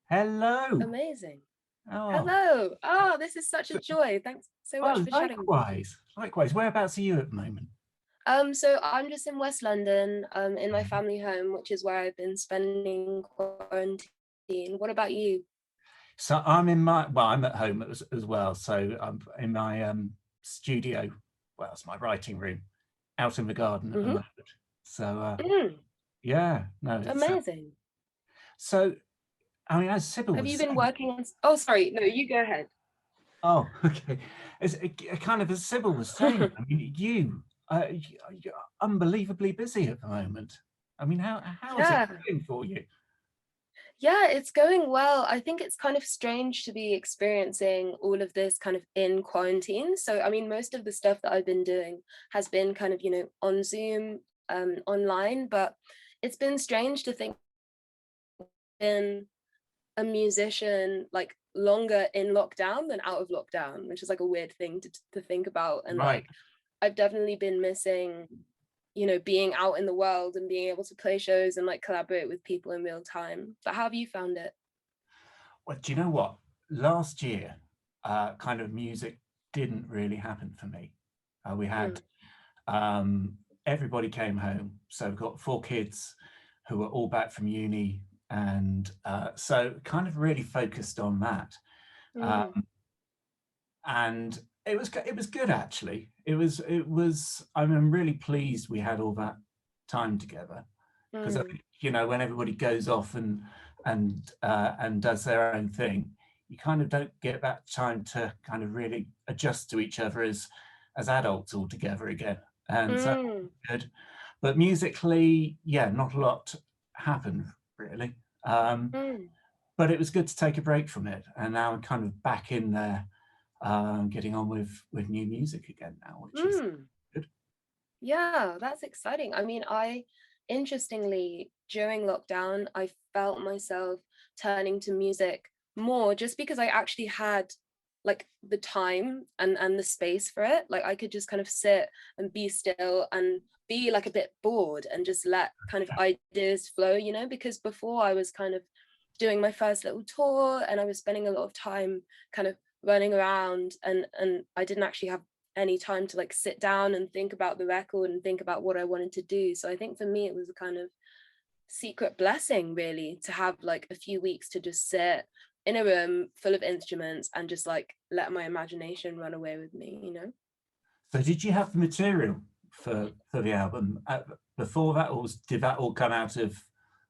Hello. Amazing. Oh, Hello. Oh, this is such a so- joy. Thanks so much oh, for chatting with me. likewise. Likewise. Whereabouts are you at the moment? So I'm just in West London, in my family home, which is where I've been spending quarantine. What about you? So I'm in my, well, I'm at home as well. So I'm in my studio. Well, it's my writing room out in the garden at the Mm-hmm. moment. So Mm, yeah, no, it's amazing. so. I mean, as Sybil Have was you been saying. working on? Oh, sorry. No, you go ahead. Oh, okay. As kind of as Sybil was saying. I mean, you're unbelievably busy at the moment. I mean, how is it Yeah. going for you? Yeah, it's going well. I think it's kind of strange to be experiencing all of this kind of in quarantine. So, I mean, most of the stuff that I've been doing has been kind of, on Zoom, online, but it's been strange to think in a musician like longer in lockdown than out of lockdown, which is like a weird thing to think about. And Right. like, I've definitely been missing, being out in the world and being able to play shows and like collaborate with people in real time. But how have you found it? Well, do you know what? Last year, kind of music didn't really happen for me. We Mm. had everybody came home, so we've got four kids who were all back from uni, and so kind of really focused on that. Mm. Um, and it was good actually. It was. I'm really pleased we had all that time together because I Mm. think when everybody goes off and does their own thing, you kind of don't get that time to kind of really adjust to each other as adults all together again. And so Mm. good, but musically, yeah, not a lot happened really. Um, Mm. but it was good to take a break from it, and now I'm kind of back in there, getting on with new music again now, which is Mm. good. Yeah, that's exciting. I mean, interestingly, during lockdown, I felt myself turning to music more just because I actually had like the time and the space for it. Like I could just kind of sit and be still and be like a bit bored and just let kind of ideas flow, because before I was kind of doing my first little tour and I was spending a lot of time kind of running around and I didn't actually have any time to like sit down and think about the record and think about what I wanted to do. So I think for me it was a kind of secret blessing really to have like a few weeks to just sit in a room full of instruments and just like let my imagination run away with me. So did you have the material for the album before that, or did that all come out of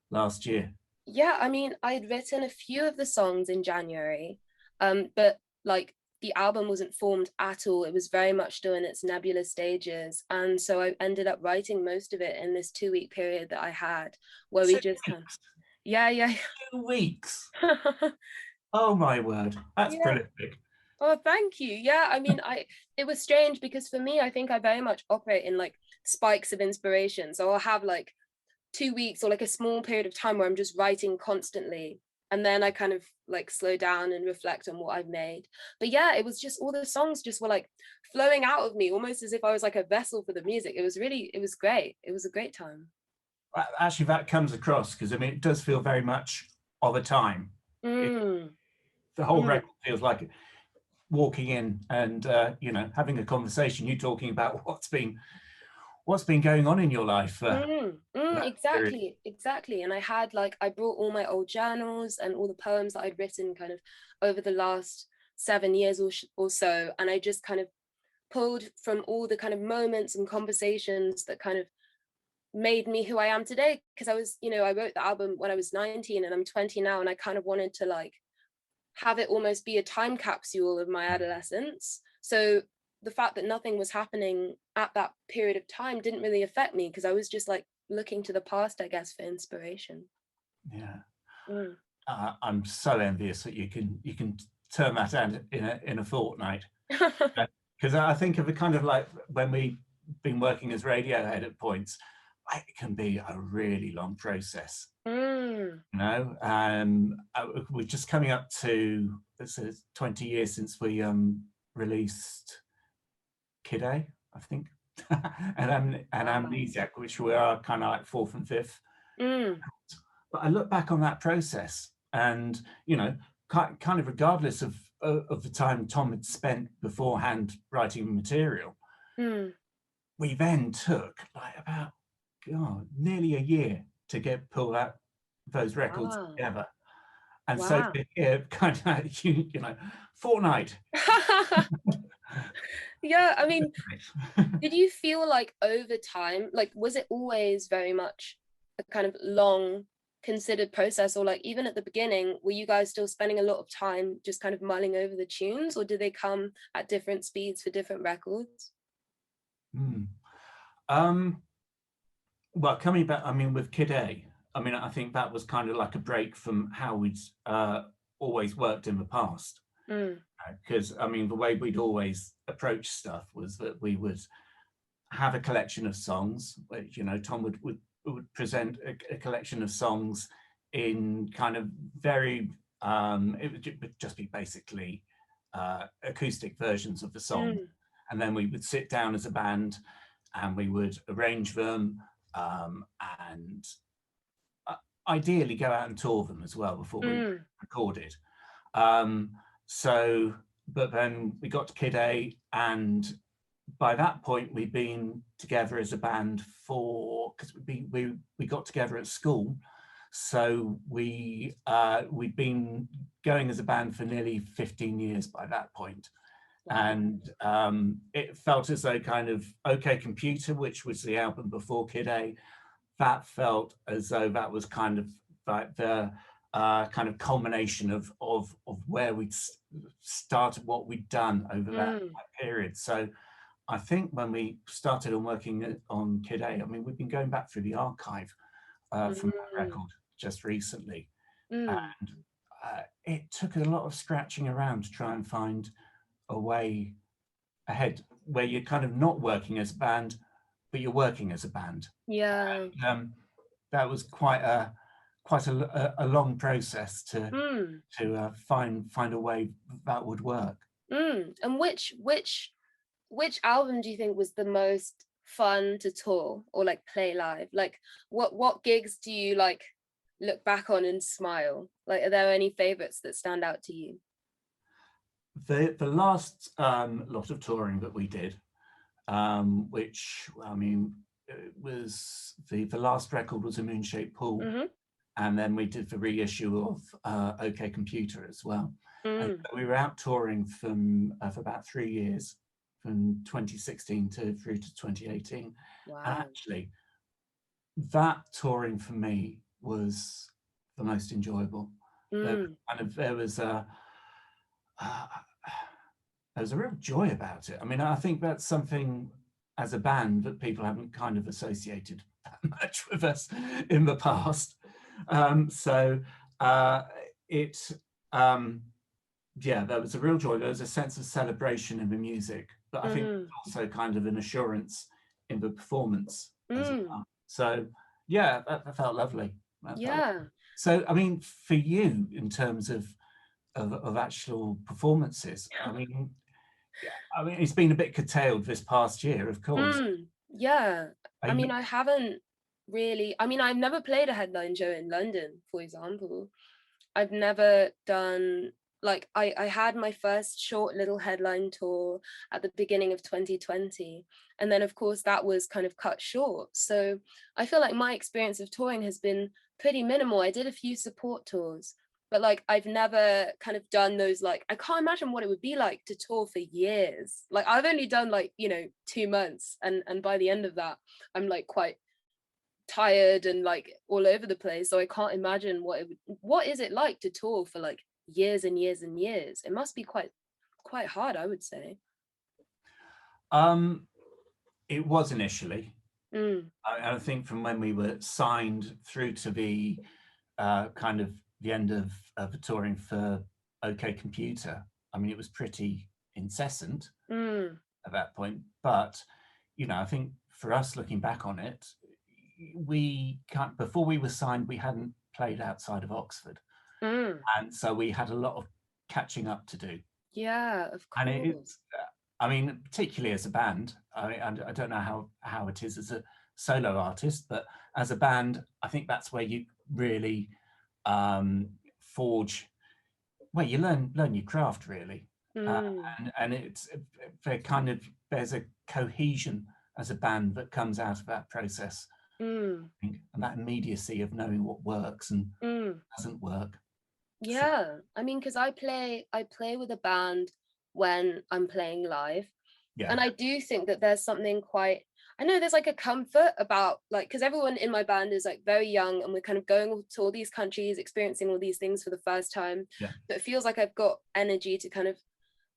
last year? Yeah, I mean, I'd written a few of the songs in January, but like the album wasn't formed at all. It was very much still in its nebulous stages. And so I ended up writing most of it in this 2 week period that I had where we two just kind of, weeks yeah, yeah. 2 weeks. Oh my word, that's Yeah. prolific. Oh, thank you. Yeah, I mean, it was strange because for me, I think I very much operate in like spikes of inspiration. So I'll have like 2 weeks or like a small period of time where I'm just writing constantly. And then I kind of like slow down and reflect on what I've made. But yeah, it was just all the songs just were like flowing out of me almost as if I was like a vessel for the music. It was great. It was a great time. Actually, that comes across because I mean it does feel very much of a time. It, Mm, the whole mm, record feels like walking in and having a conversation. You talking about what's been going on in your life for that period. exactly, exactly. And I brought all my old journals and all the poems that I'd written kind of over the last 7 years or so. And I just kind of pulled from all the kind of moments and conversations that kind of made me who I am today. Because I wrote the album when I was 19 and I'm 20 now. And I kind of wanted to like have it almost be a time capsule of my adolescence. So the fact that nothing was happening at that period of time didn't really affect me because I was just like looking to the past, I guess, for inspiration. Yeah, Mm. I'm so envious that you can turn that out in a fortnight. Because I think of it kind of like when we've been working as Radiohead at points, it can be a really long process. Mm. We're just coming up to this is 20 years since we released Kid A, I think, and Wow. Amnesiac, which were kind of like fourth and fifth. Mm. But I look back on that process, And, you know, kind of regardless of the time Tom had spent beforehand writing material, Mm. we then took like about nearly a year to pull out those records Wow. together. And so Wow. to hear kind of, you know, fortnight. Yeah, I mean, did you feel like over time, like, was it always very much a kind of long considered process, or like even at the beginning, were you guys still spending a lot of time just kind of mulling over the tunes, or did they come at different speeds for different records? Mm. Um, well, coming back, I mean, with Kid A, I mean, I think that was kind of like a break from how we'd always worked in the past. Mm. Because, I mean, the way we'd always approach stuff was that we would have a collection of songs, which, you know, Tom would present a collection of songs in kind of very, it would just be basically acoustic versions of the song. Mm. And then we would sit down as a band and we would arrange them, and ideally go out and tour them as well before we Mm. recorded. Um, so, but then we got to Kid A, and by that point we'd been together as a band because we got together at school, so we'd been going as a band for nearly 15 years by that point. Wow. And it felt as though kind of OK Computer, which was the album before Kid A, that felt as though that was kind of like the kind of culmination of where we'd started, what we'd done over that Mm. period. So I think when we started on working on Kid A, I mean, we've been going back through the archive from that Mm. record just recently. Mm. And it took a lot of scratching around to try and find a way ahead where you're kind of not working as a band, but you're working as a band. Yeah. That was quite a long process to Mm. find a way that would work. Mm. And which album do you think was the most fun to tour or like play live? Like what gigs do you like look back on and smile? Like, are there any favorites that stand out to you? The last lot of touring that we did, which I mean, it was the last record was a Moonshaped Pool, Mm-hmm. and then we did the reissue of OK Computer as well. And Mm. we were out touring for about 3 years, from 2016 through to 2018. And Wow. actually, that touring for me was the most enjoyable. Mm. There was uh, there's a real joy about it. I mean, I think that's something as a band that people haven't kind of associated that much with us in the past. So it, yeah, there was a real joy. There was a sense of celebration in the music, but I think Mm. also kind of an assurance in the performance as Mm. well. So yeah, that felt lovely. That felt Yeah. lovely. So I mean, for you, in terms of actual performances, yeah, I mean, it's been a bit curtailed this past year, of course. Mm. Yeah. Are I mean, you, I haven't really, I mean, I've never played a headline show in London, for example. I've never done, like, I had my first short little headline tour at the beginning of 2020, and then of course that was kind of cut short. So I feel like my experience of touring has been pretty minimal. I did a few support tours, but like I've never kind of done those, like, I can't imagine what it would be like to tour for years. Like, I've only done, like, 2 months, and by the end of that I'm like quite tired and like all over the place. So I can't imagine what is it like to tour for like years and years and years. It must be quite hard, I would say. um, it was initially. Mm. I think from when we were signed through to the kind of the end of the touring for OK Computer. I mean, it was pretty incessant Mm. at that point. But I think for us looking back on it, we can't. Before we were signed, we hadn't played outside of Oxford, Mm. and so we had a lot of catching up to do. Yeah, of And course. I mean, particularly as a band, I don't know how it is as a solo artist, but as a band, I think that's where you really forge, well, you learn your craft really. Mm, And it's there's a cohesion as a band that comes out of that process, mm, I think, and that immediacy of knowing what works and mm. doesn't work. So, Yeah, I mean, because I play with a band when I'm playing live, yeah, and I do think that there's something quite, I know there's like a comfort about, like, because everyone in my band is like very young and we're kind of going to all these countries, experiencing all these things for the first time. yeah, But it feels like I've got energy to kind of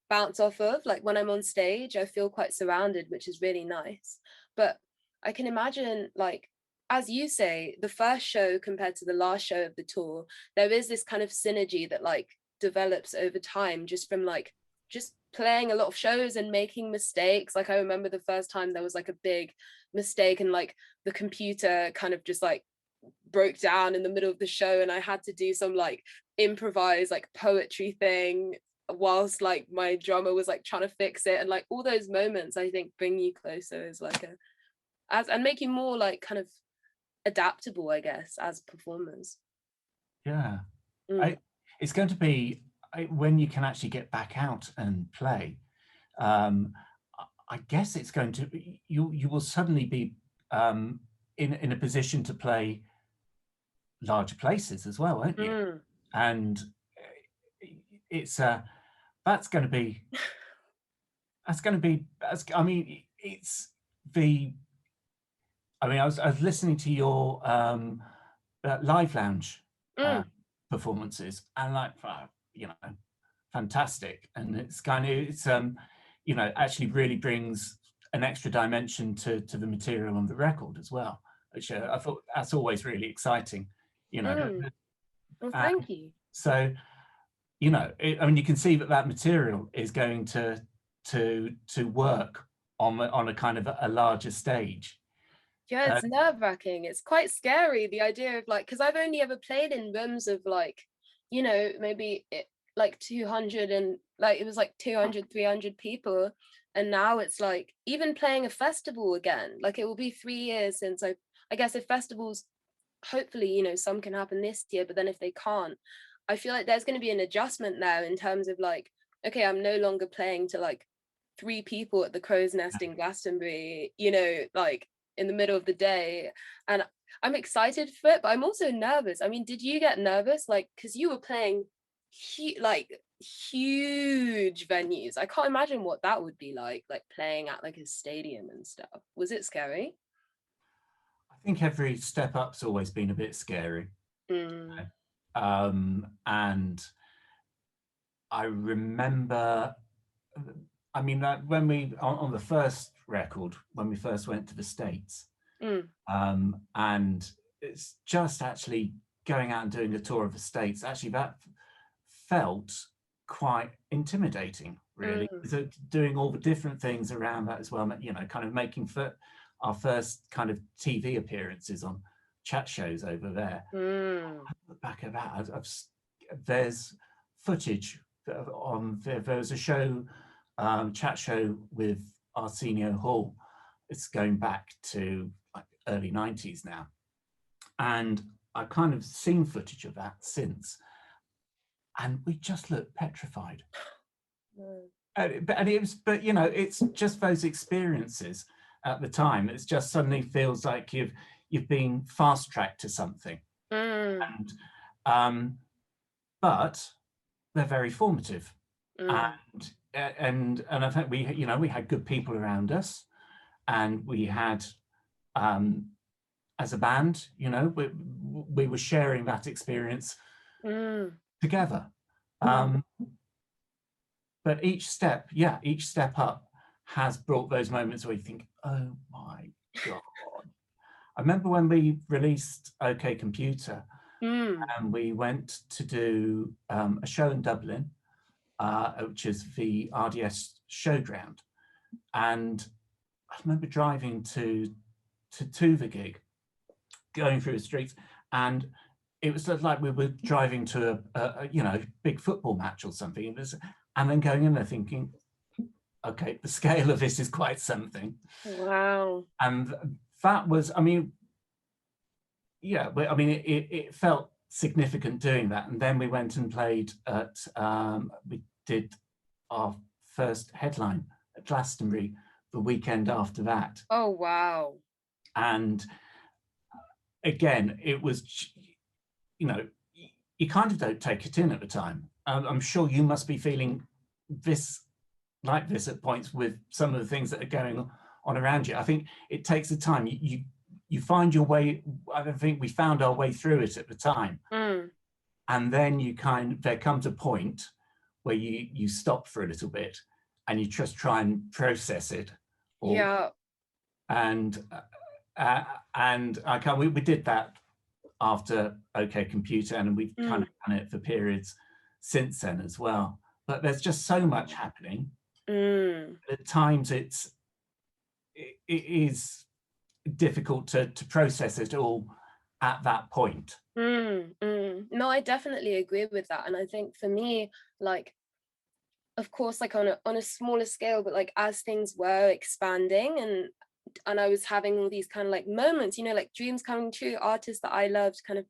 bounce off of. Like when I'm on stage, I feel quite surrounded, which is really nice. But I can imagine, like, as you say, the first show compared to the last show of the tour, there is this kind of synergy that like develops over time just from like just playing a lot of shows and making mistakes. Like I remember the first time there was like a big mistake and like the computer kind of just like broke down in the middle of the show and I had to do some like improvise like poetry thing whilst like my drummer was like trying to fix it, and like all those moments I think bring you closer as like a as and make you more like kind of adaptable, I guess, as performers. yeah. Mm, I, it's going to be when you can actually get back out and play. Um, I guess it's going to you will suddenly be in a position to play larger places as well, won't you? mm, And it's that's going to be I mean, it's the I mean, I was listening to your live lounge uh, mm. performances, and like, you know, fantastic. And it's you know, actually really brings an extra dimension to the material on the record as well, which I thought that's always really exciting. You know, Mm. Well, and thank you. so you know, I mean, you can see that that material is going to work on a kind of a larger stage. Yeah, Uh, it's nerve-wracking. It's quite scary, the idea of like, because I've only ever played in rooms of like, maybe like 200 and like it was like 200, 300 people. And now it's like even playing a festival again, like it will be 3 years since I guess if festivals, hopefully, some can happen this year, but then if they can't, I feel like there's going to be an adjustment there in terms of like, okay, I'm no longer playing to like 3 people at the Crow's Nest in Glastonbury, like in the middle of the day. And I'm excited for it, but I'm also nervous. I mean, did you get nervous? Like, because you were playing like huge venues. I can't imagine what that would be like playing at like a stadium and stuff. Was it scary? I think every step up's always been a bit scary. Mm, And I remember, I mean, when we on the first record, when we first went to the States, mm, and it's just actually going out and doing a tour of the States, actually that felt quite intimidating, really. mm, So doing all the different things around that as well, you know, kind of making our first kind of TV appearances on chat shows over there. mm, Look back at that, there's footage there was a show, chat show with Arsenio Hall. It's going back to like early 90s now, and I've kind of seen footage of that since, and we just looked petrified. mm, And it was, but you know, it's just those experiences at the time. It's just suddenly feels like you've been fast tracked to something, mm, and but they're very formative, mm, and I think we had good people around us, and we had as a band, we were sharing that experience mm, together. mm. Um, but each step up has brought those moments where you think, oh my God. I remember when we released OK Computer Mm. and we went to do a show in Dublin, which is the RDS showground. And I remember driving to the gig, going through the streets, and it was like we were driving to a big football match or something. And then going in there thinking, okay, the scale of this is quite something. Wow. And that was, I mean, yeah, but I mean, it felt significant doing that. And then we went and played at, we did our first headline at Glastonbury the weekend after that. Oh, wow. And again, it was, you know, you kind of don't take it in at the time. I'm sure you must be feeling this, like this at points with some of the things that are going on around you. I think it takes the time. You find your way. I don't think we found our way through it at the time. And then there comes a point where you stop for a little bit and you just try and process it. Yeah. And we did that after OK Computer, and we've kind of done it for periods since then as well. But there's just so much happening. At times it is difficult to process it all at that point. No, I definitely agree with that. And I think for me, like, of course, like on a smaller scale, but like as things were expanding and I was having all these kind of like moments, you know, like dreams coming true, artists that I loved kind of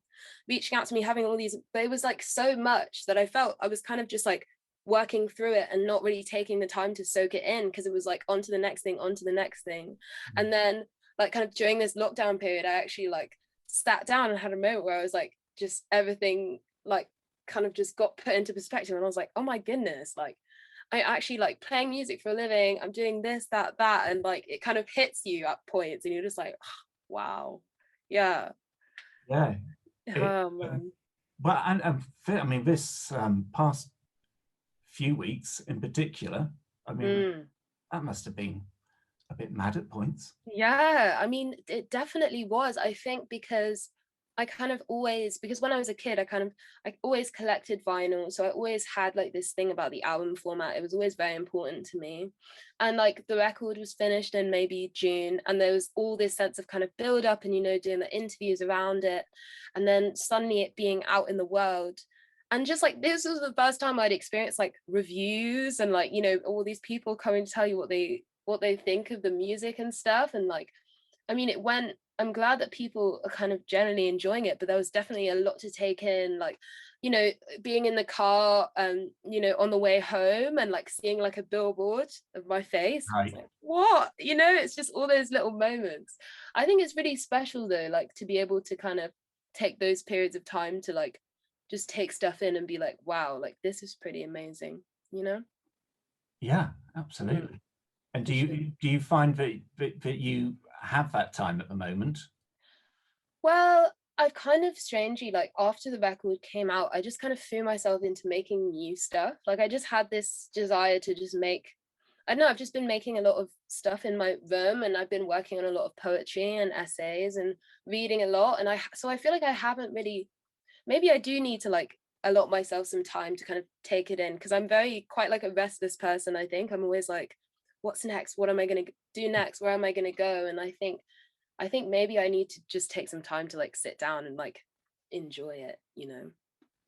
reaching out to me, having all these, but it was like so much that I felt I was kind of just like working through it and not really taking the time to soak it in, because it was like onto the next thing, onto the next thing. And then like kind of during this lockdown period, I actually like sat down and had a moment where I was like, just everything like kind of just got put into perspective, and I was like, oh my goodness, like I actually like playing music for a living, I'm doing this, that, and like it kind of hits you at points and you're just like, oh, wow. Yeah. Yeah. Oh man. Well, and I mean, this past few weeks in particular, I mean, that must have been a bit mad at points. Yeah, I mean, it definitely was. I think because I kind of always, because when I was a kid, I always collected vinyl. So I always had like this thing about the album format. It was always very important to me. And like the record was finished in maybe June, and there was all this sense of kind of build up and, you know, doing the interviews around it. And then suddenly it being out in the world. And just like this was the first time I'd experienced like reviews and like, you know, all these people coming to tell you what they think of the music and stuff. And like, I mean, I'm glad that people are kind of generally enjoying it, but there was definitely a lot to take in, like, you know, being in the car, you know, on the way home and like seeing like a billboard of my face. Right. It's like, what? You know, it's just all those little moments. I think it's really special though, like to be able to kind of take those periods of time to like just take stuff in and be like, wow, like this is pretty amazing, you know? Yeah, absolutely. And do you find that you have that time at the moment? Well, I've kind of strangely, like after the record came out, I just kind of threw myself into making new stuff. Like I just had this desire to just make, I don't know, I've just been making a lot of stuff in my room, and I've been working on a lot of poetry and essays and reading a lot. And so I feel like I haven't really, maybe I do need to like allot myself some time to kind of take it in, because I'm very quite like a restless person. I think I'm always like, what's next? What am I going to do next? Where am I going to go? And I think maybe I need to just take some time to like sit down and like enjoy it, you know,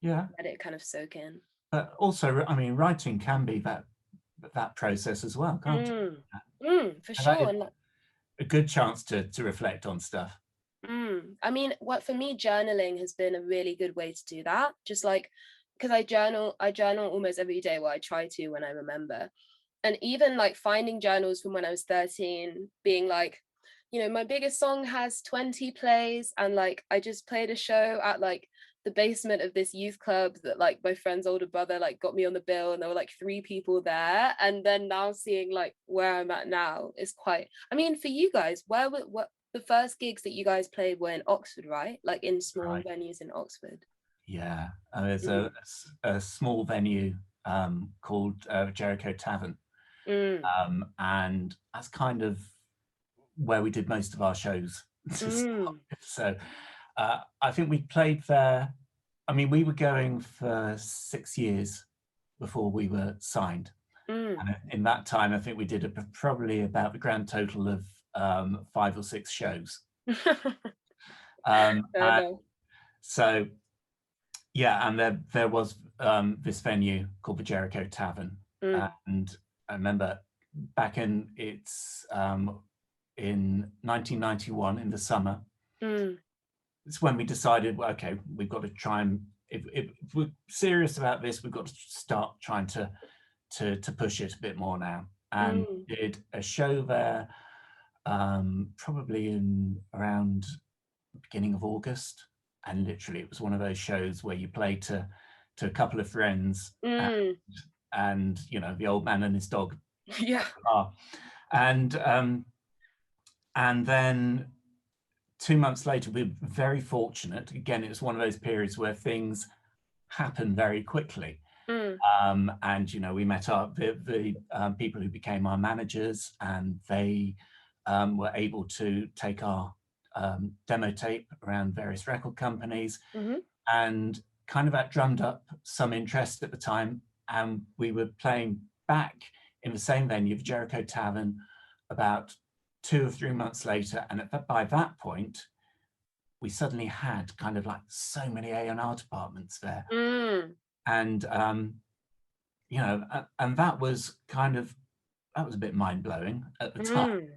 Yeah. let it kind of soak in. But also, I mean, writing can be that process as well, can't it? For And that sure. is And a good chance to reflect on stuff. I mean, what for me, journaling has been a really good way to do that. Just like, because I journal almost every day. Well, I try to when I remember. And even like finding journals from when I was 13, being like, you know, my biggest song has 20 plays, and like I just played a show at like the basement of this youth club that like my friend's older brother like got me on the bill, and there were like 3 people there. And then now seeing like where I'm at now is quite, I mean, for you guys, what the first gigs that you guys played were in Oxford, right? Like in small Right. venues in Oxford. Yeah. There's a small venue called Jericho Tavern. Mm. And that's kind of where we did most of our shows. So I think we played there. I mean, we were going for 6 years before we were signed. And in that time, I think we did probably about the grand total of 5 or 6 shows. And so, yeah, and there was this venue called the Jericho Tavern. And I remember back in 1991 in the summer, it's when we decided, well, okay, we've got to try and, if we're serious about this, we've got to start trying to push it a bit more now. And did a show there, probably in around the beginning of August, and literally it was one of those shows where you play to a couple of friends, and you know, the old man and his dog. Yeah. And then 2 months later, we were very fortunate. Again, it was one of those periods where things happen very quickly. And you know, we met up the people who became our managers, and they were able to take our demo tape around various record companies, and kind of that drummed up some interest at the time. And we were playing back in the same venue, the Jericho Tavern, about 2 or 3 months later. And by that point, we suddenly had kind of like so many A&R departments there. And, you know, and that was a bit mind blowing at the time.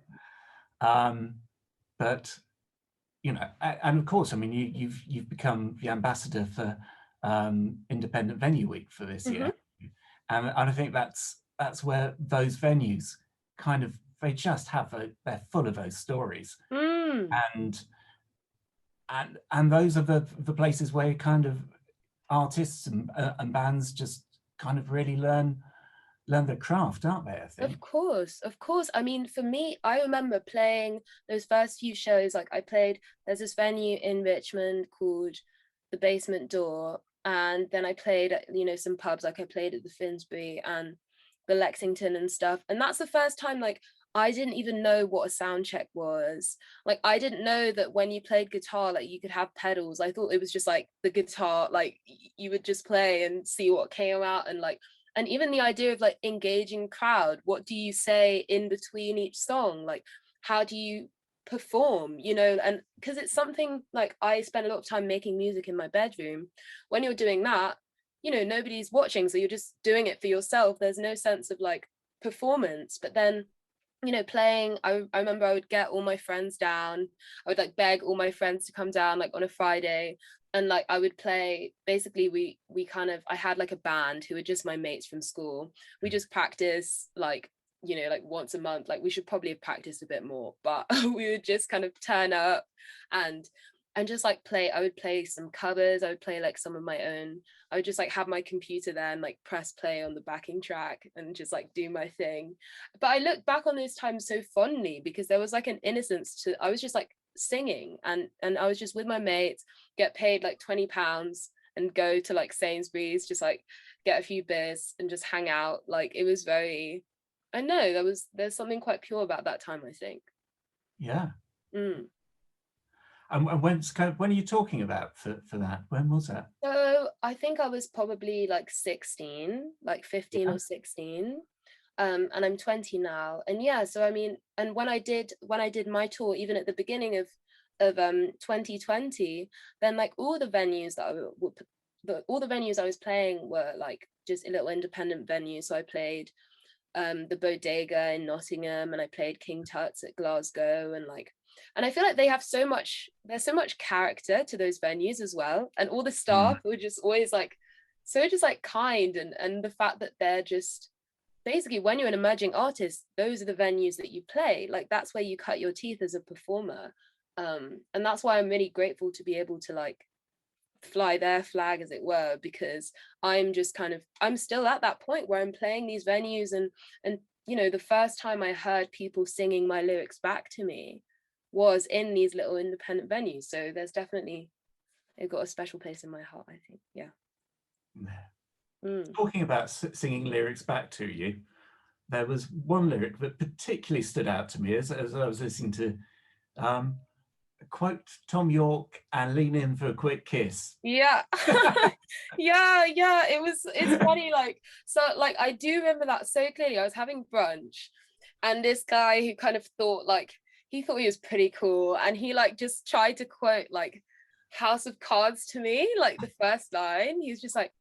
But, you know, and of course, I mean, you've become the ambassador for Independent Venue Week for this year. And I think that's where those venues kind of, they just have, they're full of those stories. And those are the places where kind of artists and bands just kind of really learn their craft, aren't they, I think? Of course. I mean, for me, I remember playing those first few shows. Like there's this venue in Richmond called the Basement Door, and then I played at, you know, some pubs. Like I played at the Finsbury and the Lexington and stuff, and that's the first time like I didn't even know what a sound check was. Like I didn't know that when you played guitar, like you could have pedals. I thought it was just like the guitar, like you would just play and see what came out. And like, and even the idea of like engaging crowd, what do you say in between each song? Like, how do you perform, you know? And because it's something like I spent a lot of time making music in my bedroom. When you're doing that, you know, nobody's watching, so you're just doing it for yourself. There's no sense of like performance. But then, you know, playing, I remember I would get all my friends down. I would like beg all my friends to come down like on a Friday, and like I would play. Basically we kind of, I had like a band who were just my mates from school. We just practice like, you know, like once a month. Like we should probably have practiced a bit more, but we would just kind of turn up and just like play. I would play some covers, I would play like some of my own. I would just like have my computer there and like press play on the backing track and just like do my thing. But I look back on those times so fondly because there was like an innocence to, I was just like singing, and I was just with my mates, get paid like £20 and go to like Sainsbury's, just like get a few beers and just hang out. Like it was very, I know there's something quite pure about that time, I think. Yeah. And when are you talking about for that? When was that? So I think I was probably like 16, like 15 or 16. And I'm 20 now. And yeah, so I mean, and when I did my tour, even at the beginning of 2020, then like all the venues I was playing were like just a little independent venues. So I played the Bodega in Nottingham, and I played King Tut's at Glasgow, and I feel like there's so much character to those venues as well, and all the staff were just always like so just like kind, and the fact that they're just basically, when you're an emerging artist, those are the venues that you play. Like that's where you cut your teeth as a performer, and that's why I'm really grateful to be able to like fly their flag, as it were, because I'm still at that point where I'm playing these venues, and you know, the first time I heard people singing my lyrics back to me was in these little independent venues. So there's definitely, it got a special place in my heart, I think. Yeah. Talking about singing lyrics back to you, there was one lyric that particularly stood out to me as I was listening to quote Tom York and lean in for a quick kiss. Yeah. yeah, it's funny, like, so like I do remember that so clearly. I was having brunch, and this guy who kind of thought like he thought he was pretty cool, and he like just tried to quote like House of Cards to me, like the first line. He was just like,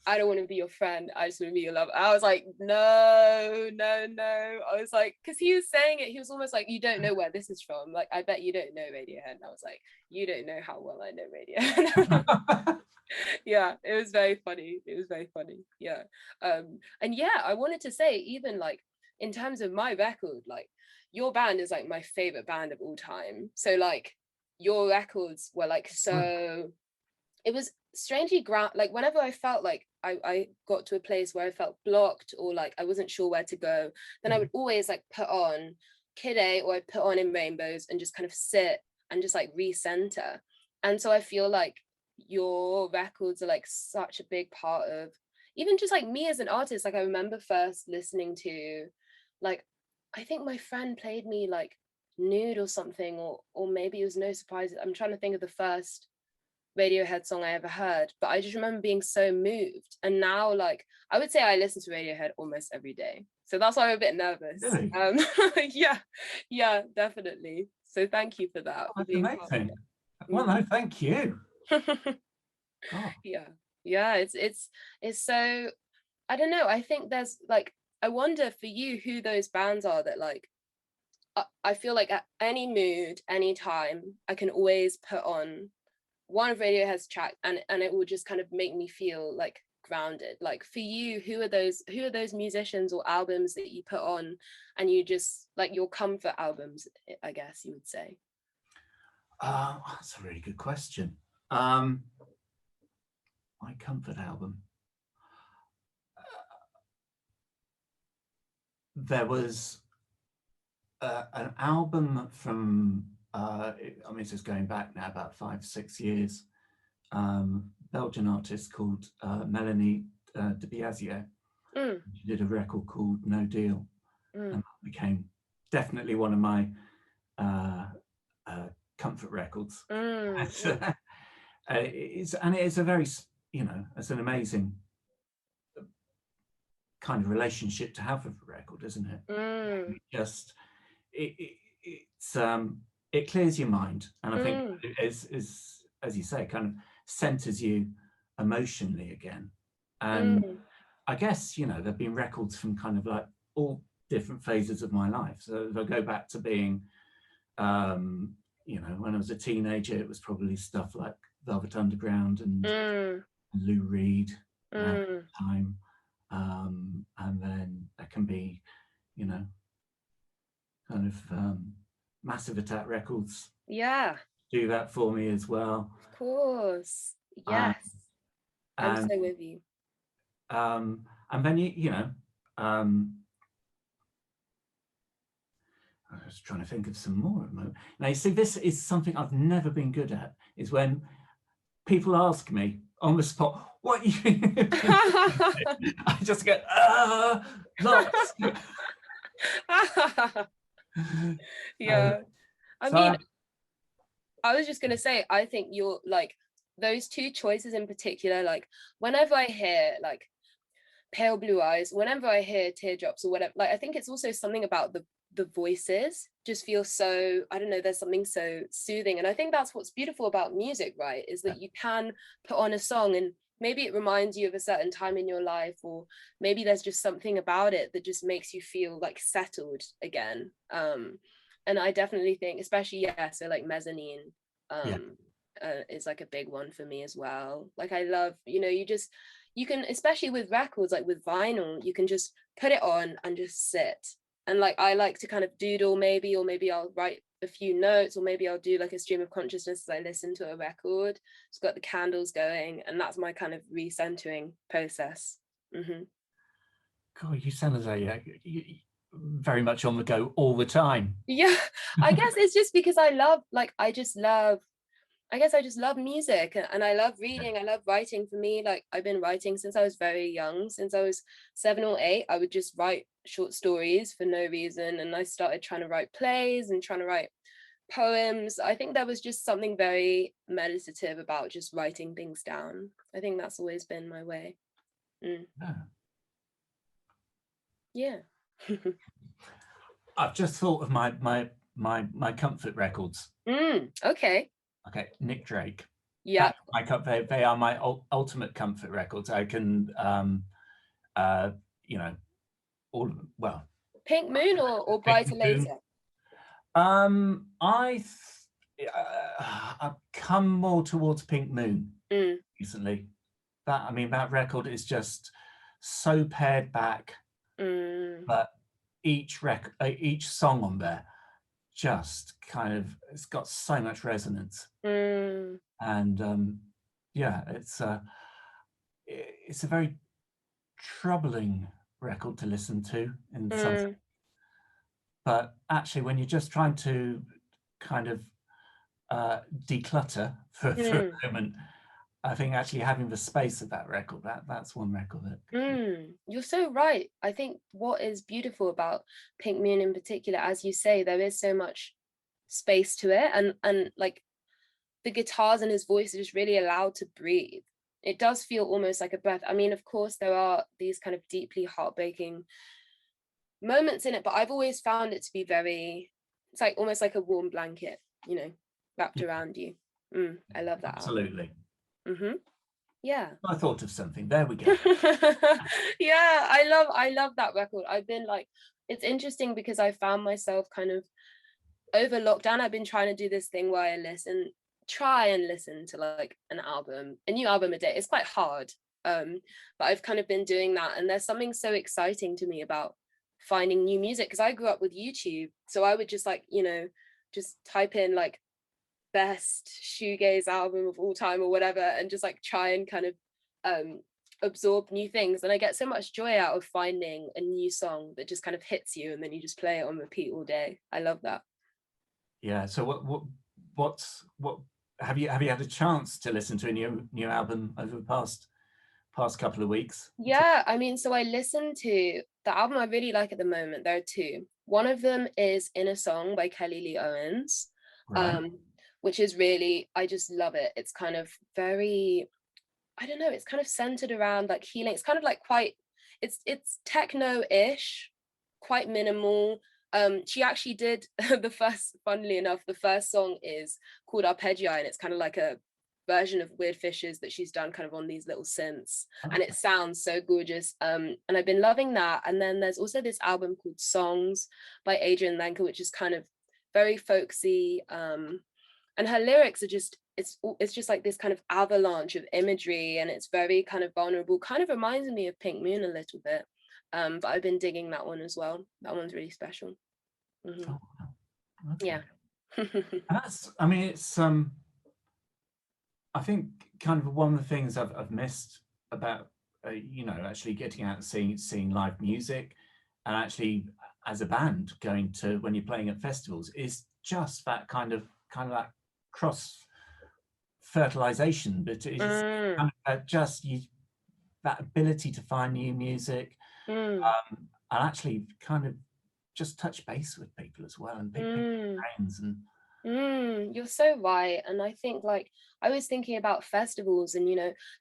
I don't want to be your friend, I just want to be your lover. I was like, no, no, no. I was like, because he was saying it, he was almost like, you don't know where this is from. Like, I bet you don't know Radiohead. And I was like, you don't know how well I know Radiohead. Yeah, it was very funny. It was very funny. Yeah. And yeah, I wanted to say, even like in terms of my record, like your band is like my favorite band of all time. So like your records were like so, it was strangely like whenever I felt like I got to a place where I felt blocked or like I wasn't sure where to go, then I would always like put on Kid A or I'd put on In Rainbows and just kind of sit and just like recenter. And so I feel like your records are like such a big part of even just like me as an artist. Like I remember first listening to, like, I think my friend played me like Nude or something, or maybe it was No Surprise. I'm trying to think of the first Radiohead song I ever heard, but I just remember being so moved. And now, like, I would say I listen to Radiohead almost every day. So that's why I'm a bit nervous. Really? Yeah, yeah, definitely. So thank you for that. Oh, For that's being amazing. Well, no, thank you. God. Yeah, yeah. It's so, I don't know. I think there's like, I wonder for you who those bands are that like I feel like at any mood, any time, I can always put on one of Radiohead's track and it will just kind of make me feel like grounded. Like for you, who are those musicians or albums that you put on and you just like your comfort albums, I guess you would say? That's a really good question. My comfort album. There was an album from, I mean, this is going back now about 5-6 years. Belgian artist called Melanie de Biasier. She did a record called No Deal, and that became definitely one of my comfort records. It's a very, you know, it's an amazing kind of relationship to have with a record, isn't it? Just it clears your mind, and I think is as you say, kind of centers you emotionally again. And I guess, you know, there've been records from kind of like all different phases of my life. So if I go back to being, you know, when I was a teenager, it was probably stuff like Velvet Underground and Lou Reed around that time. And then there can be, you know, kind of Massive Attack records. Yeah. Do that for me as well. Of course. Yes. I'm so with you. And then you know, I was trying to think of some more at the moment. Now you see, this is something I've never been good at, is when people ask me on the spot, what you I just get lots. Yeah. I so mean, I was just gonna say, I think you're like those two choices in particular, like whenever I hear like Pale Blue Eyes, whenever I hear Teardrops or whatever, like I think it's also something about the voices just feel so, I don't know, there's something so soothing. And I think that's what's beautiful about music, right? Is that you can put on a song and maybe it reminds you of a certain time in your life, or maybe there's just something about it that just makes you feel like settled again. And I definitely think, especially, yeah, so like Mezzanine is like a big one for me as well. Like I love, you know, you can, especially with records, like with vinyl, you can just put it on and just sit. And like I like to kind of doodle maybe, or maybe I'll write a few notes, or maybe I'll do like a stream of consciousness as I listen to a record. It's got the candles going, and that's my kind of recentering process. God, you sound as though you very much on the go all the time. Yeah, I guess it's just because I love, like, I just love music, and I love reading. I love writing. For me, like I've been writing since I was very young. Since I was 7 or 8, I would just write short stories for no reason, and I started trying to write plays and trying to write poems. I think there was just something very meditative about just writing things down. I think that's always been my way. Yeah. I've just thought of my comfort records. Okay. Okay, Nick Drake. Yeah. That's my they are my ultimate comfort records. I can you know, all well. Pink Moon or Pink Brighter Moon. Later? I've come more towards Pink Moon Mm, recently. That record is just so pared back, mm, but each song on there just kind of, it's got so much resonance, mm, and yeah, it's a very troubling record to listen to in some, mm, but actually when you're just trying to kind of declutter for mm. a moment, I think actually having the space of that record, that's one record that You're so right. I think what is beautiful about Pink Moon in particular, as you say, there is so much space to it, and like the guitars and his voice are just really allowed to breathe. It does feel almost like a breath. I mean, of course, there are these kind of deeply heartbreaking moments in it, but I've always found it to be very, it's like almost like a warm blanket, wrapped yeah, around you. I love that album. absolutely. Yeah. I thought of something. There we go. Yeah, I love that record. I've been like, it's interesting because I found myself kind of over lockdown. I've been trying to do this thing where I try and listen to like a new album a day. It's quite hard. But I've kind of been doing that, and there's something so exciting to me about finding new music, because I grew up with YouTube. So I would just like, just type in like best shoegaze album of all time or whatever, and just like try and kind of um absorb new things, and I get so much joy out of finding a new song that just kind of hits you, and then you just play it on repeat all day. I love that. Yeah. So what have you had a chance to listen to a new album over the past couple of weeks? Yeah, I mean, so I listened to the album I really like at the moment. There are two. One of them is In a Song by Kelly Lee Owens, Right. um, which is really, I just love it. It's kind of very, I don't know, it's kind of centered around like healing. It's kind of like quite, it's techno-ish, quite minimal. She actually did funnily enough, the first song is called Arpeggii, and it's kind of like a version of Weird Fishes that she's done kind of on these little synths, and it sounds so gorgeous. And I've been loving that. And then there's also this album called Songs by Adrian Lenker, which is kind of very folksy. And her lyrics are just, it's just like this kind of avalanche of imagery, and it's very kind of vulnerable, kind of reminds me of Pink Moon a little bit. But I've been digging that one as well. That one's really special. Oh, okay. Yeah. That's, I mean, it's I think kind of one of the things I've missed about actually getting out and seeing live music, and actually as a band going to, when you're playing at festivals, is just that kind of that cross fertilization, but it's mm, kind of that ability to find new music, mm, and actually kind of just touch base with people as well, and pick mm. brains. And You're so right. And I think like I was thinking about festivals and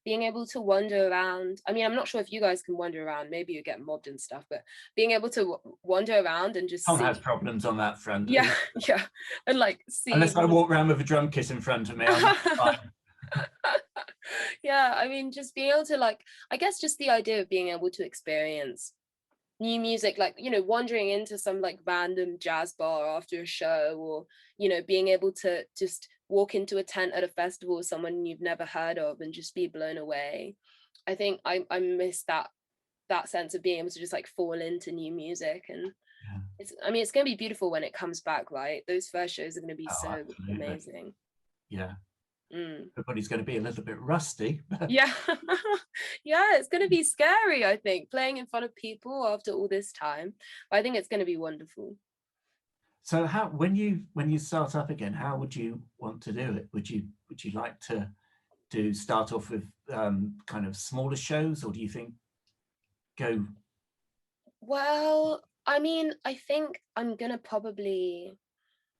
being able to wander around. I mean, I'm not sure if you guys can wander around, maybe you get mobbed and stuff, but being able to wander around and just Tom has see. problems on that front. Yeah, yeah. And like see Unless I all of. walk around with a drum kit in front of me, I'm fine. Yeah, I mean, just being able to like, I guess just the idea of being able to experience new music, like wandering into some like random jazz bar after a show, or being able to just walk into a tent at a festival with someone you've never heard of and just be blown away. I think I miss that sense of being able to just like fall into new music. And Yeah. it's going to be beautiful when it comes back, right? Those first shows are going to be Oh, so absolutely. amazing. Yeah. Mm. Everybody's going to be a little bit rusty. Yeah. Yeah, it's going to be scary, I think, playing in front of people after all this time. But I think it's going to be wonderful. So how, when you start up again, how would you want to do it? Would you like to start off with kind of smaller shows, or do you think go? Well, I mean, I think I'm going to probably,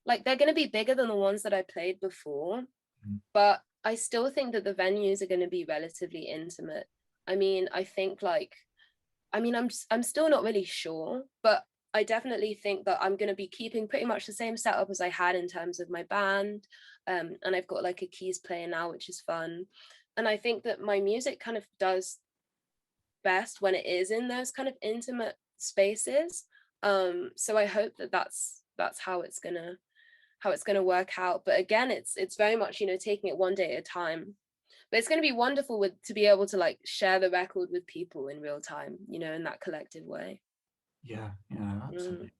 like, they're going to be bigger than the ones that I played before, but I still think that the venues are going to be relatively intimate. I mean, I think like, I mean, I'm still not really sure, but I definitely think that I'm going to be keeping pretty much the same setup as I had in terms of my band. And I've got like a keys player now, which is fun. And I think that my music kind of does best when it is in those kind of intimate spaces. So I hope that that's how it's gonna work out. But again, it's very much, you know, taking it one day at a time. But it's going to be wonderful to be able to like share the record with people in real time, you know, in that collective way. Yeah, Mm, absolutely.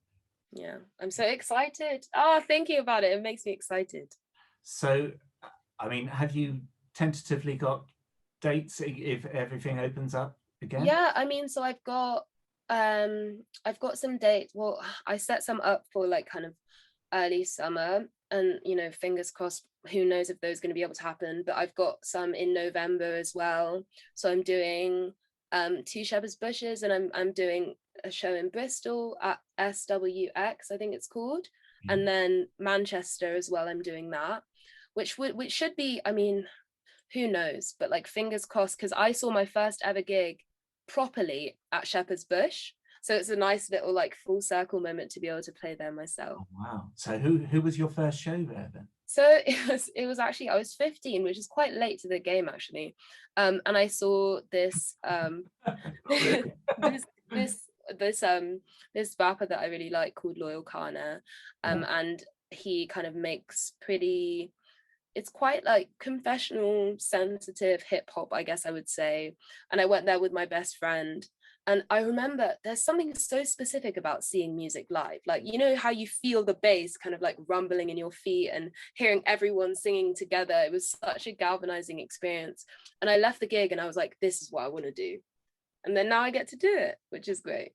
yeah, I'm so excited. Oh, thinking about it makes me excited. So, I mean, have you tentatively got dates if everything opens up again? Yeah, I mean, so I've got some dates. Well, I set some up for like kind of early summer, and you know, fingers crossed, who knows if those are going to be able to happen, but I've got some in November as well. So I'm doing two Shepherd's Bushes, and I'm doing a show in Bristol at SWX, I think it's called, Yeah. and then Manchester as well. I'm doing that, which should be, I mean, who knows, but like fingers crossed, because I saw my first ever gig properly at Shepherd's Bush, so it's a nice little like full circle moment to be able to play there myself. Oh, wow. So who was your first show there then? So it was actually, I was 15, which is quite late to the game actually. And I saw this Really? this this this rapper that I really like called Loyal Kana. Yeah. And he kind of makes pretty, it's quite like confessional, sensitive hip hop, I guess I would say. And I went there with my best friend. And I remember there's something so specific about seeing music live. Like, you know how you feel the bass kind of like rumbling in your feet and hearing everyone singing together. It was such a galvanizing experience. And I left the gig and I was like, this is what I want to do. And then now I get to do it, which is great.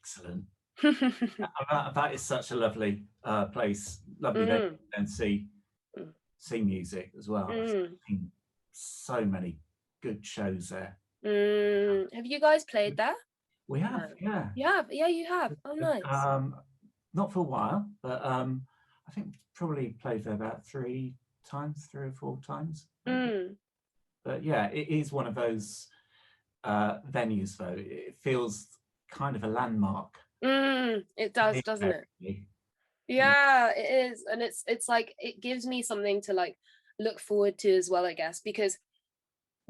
Excellent. That is such a lovely place, lovely venue Mm, and mm, see music as well. I've mm, seen so many good shows there. mm. Have you guys played there? We have, No. yeah. You have? Yeah, you have. Oh, nice. Um, Not for a while, but I think probably played there about 3 times, 3 or 4 times, maybe. Mm, But yeah, it is one of those venues, though. It feels kind of a landmark. it does, doesn't it? Yeah, Yeah, it is. And it's like it gives me something to like look forward to as well, I guess, because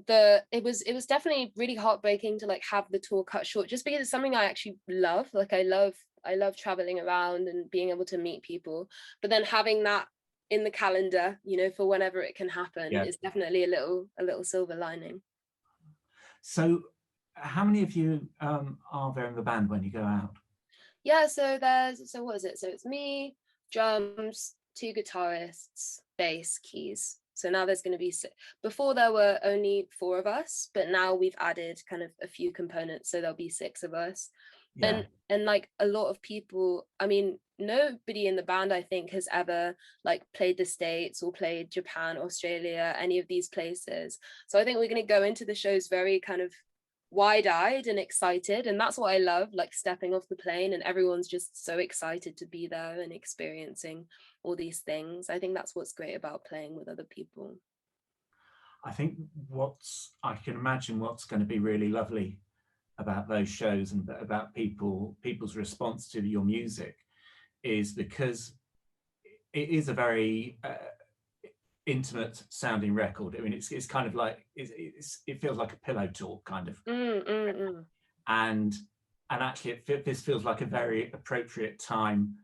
it was definitely really heartbreaking to like have the tour cut short, just because it's something I actually love. Like I love traveling around and being able to meet people. But then having that in the calendar, you know, for whenever it can happen yeah. is definitely a little silver lining. So, how many of you are there in the band when you go out? Yeah, so what is it? So it's me, drums, two guitarists, bass, keys. So now there's going to be before there were only four of us, but now we've added kind of a few components, so there'll be six of us. Yeah, And like a lot of people, I mean, nobody in the band I think has ever like played the States or played Japan, Australia, any of these places. So I think we're going to go into the shows very kind of wide-eyed and excited, and that's what I love, like stepping off the plane and everyone's just so excited to be there and experiencing all these things. I think that's what's great about playing with other people. I think I can imagine what's going to be really lovely about those shows and about people's response to your music is because it is a very intimate sounding record. I mean, it's kind of like it feels like a pillow talk kind of, Mm, mm, mm. and actually this feels like a very appropriate time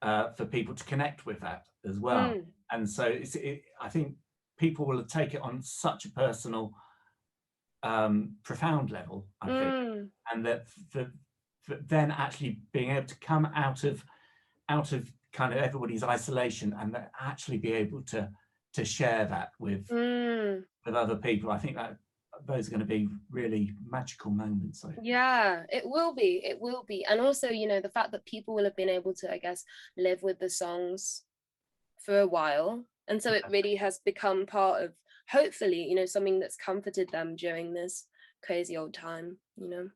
for people to connect with that as well. Mm, And so I think people will take it on such a personal, profound level, I think, mm, and that then actually being able to come out of kind of everybody's isolation and actually be able to share that mm. with other people. I think that those are going to be really magical moments. I think. Yeah, it will be. And also, you know, the fact that people will have been able to, I guess, live with the songs for a while, and so it really has become part of, hopefully, you know, something that's comforted them during this crazy old time, you know.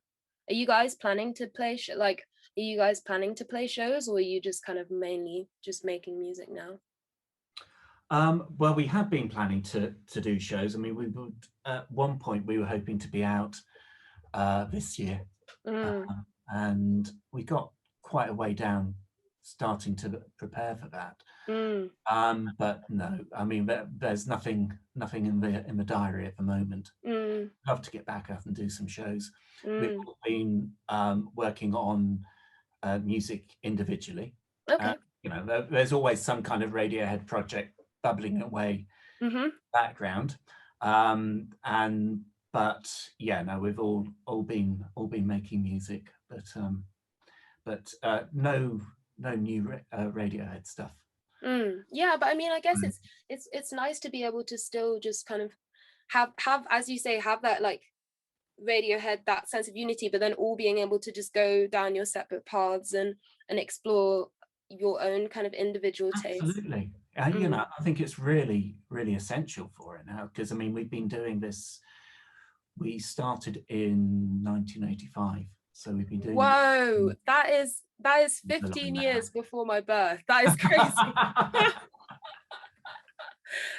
Are you guys planning to play like, are you guys planning to play shows, or are you just kind of mainly just making music now? Well, we have been planning to do shows. I mean, we would at one point we were hoping to be out this year, Mm, and we got quite a way down, starting to prepare for that. But no, I mean, there's nothing in the diary at the moment. Love to get back out and do some shows. We've all been working on music individually. Okay. You know, there's always some kind of Radiohead project bubbling away background. But yeah, no, we've all been making music, but no new Radiohead stuff. Yeah, but I mean, I guess it's nice to be able to still just kind of have, as you say, have that like Radiohead, that sense of unity, but then all being able to just go down your separate paths and explore your own kind of individual taste. Absolutely. You know, I think it's really essential for it now, because I mean, we've been doing this. We started in 1985, so we've been doing. Whoa, that is 15 years before my birth. That is crazy.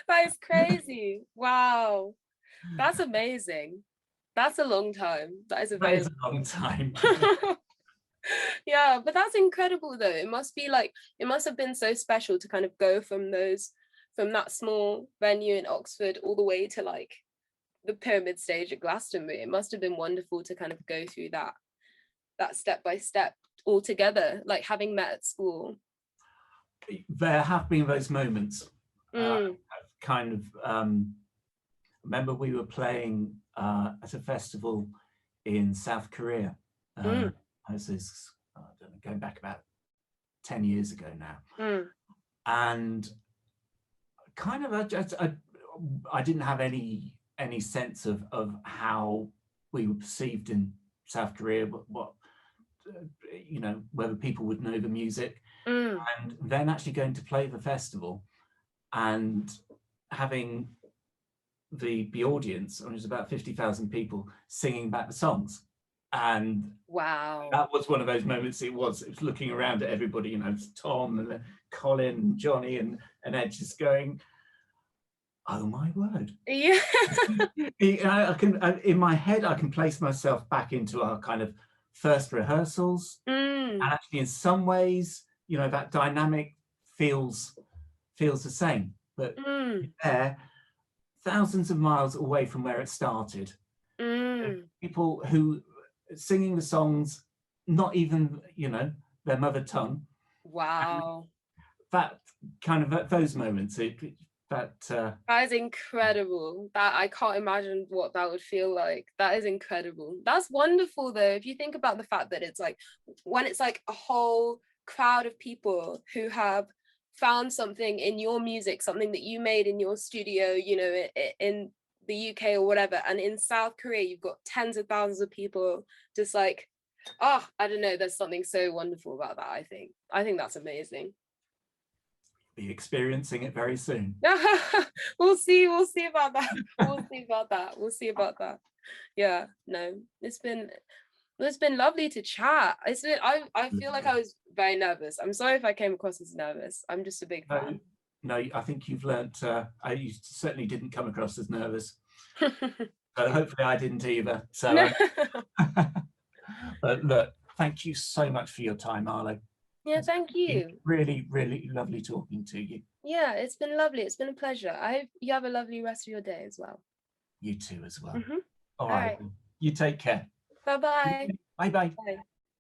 That is crazy. Wow, that's amazing. That's a long time. That is a very long time. Yeah, but that's incredible though. It must have been so special to kind of go from that small venue in Oxford all the way to like the pyramid stage at Glastonbury. It must have been wonderful to kind of go through that step by step all together, like having met at school. There have been those moments. Kind of remember we were playing at a festival in South Korea. This is I don't know, going back about 10 years ago now. And kind of I didn't have any sense of how we were perceived in South Korea, what you know, whether people would know the music. And then actually going to play the festival and having the audience, and it was about 50,000 people singing back the songs. And wow, that was one of those moments. It was looking around at everybody, you know, Tom and Colin and Johnny and Ed just going, oh my word. Yeah. I can, in my head, I can place myself back into our kind of first rehearsals. And actually in some ways, you know, that dynamic feels the same. But there, thousands of miles away from where it started, people who singing the songs, not even, you know, their mother tongue. Wow. That kind of, those moments, that is incredible. That I can't imagine what that would feel like. That is incredible. That's wonderful though, if you think about the fact that it's like when it's like a whole crowd of people who have found something in your music, something that you made in your studio, you know, in the UK or whatever, and in South Korea you've got tens of thousands of people just like, oh, I don't know, there's something so wonderful about that. I think that's amazing. Be experiencing it very soon. We'll see about that. We'll see about that. Yeah, no, it's been lovely to chat. I feel like I was very nervous. I'm sorry if I came across as nervous. I'm just a big fan. No, I think you've learnt. You certainly didn't come across as nervous. Hopefully I didn't either. So, but look, thank you so much for your time, Arlo. Yeah, thank you. Really, really lovely talking to you. Yeah, it's been lovely. It's been a pleasure. I hope you have a lovely rest of your day as well. You too as well. All right. You take care. Bye-bye. Bye-bye. Bye.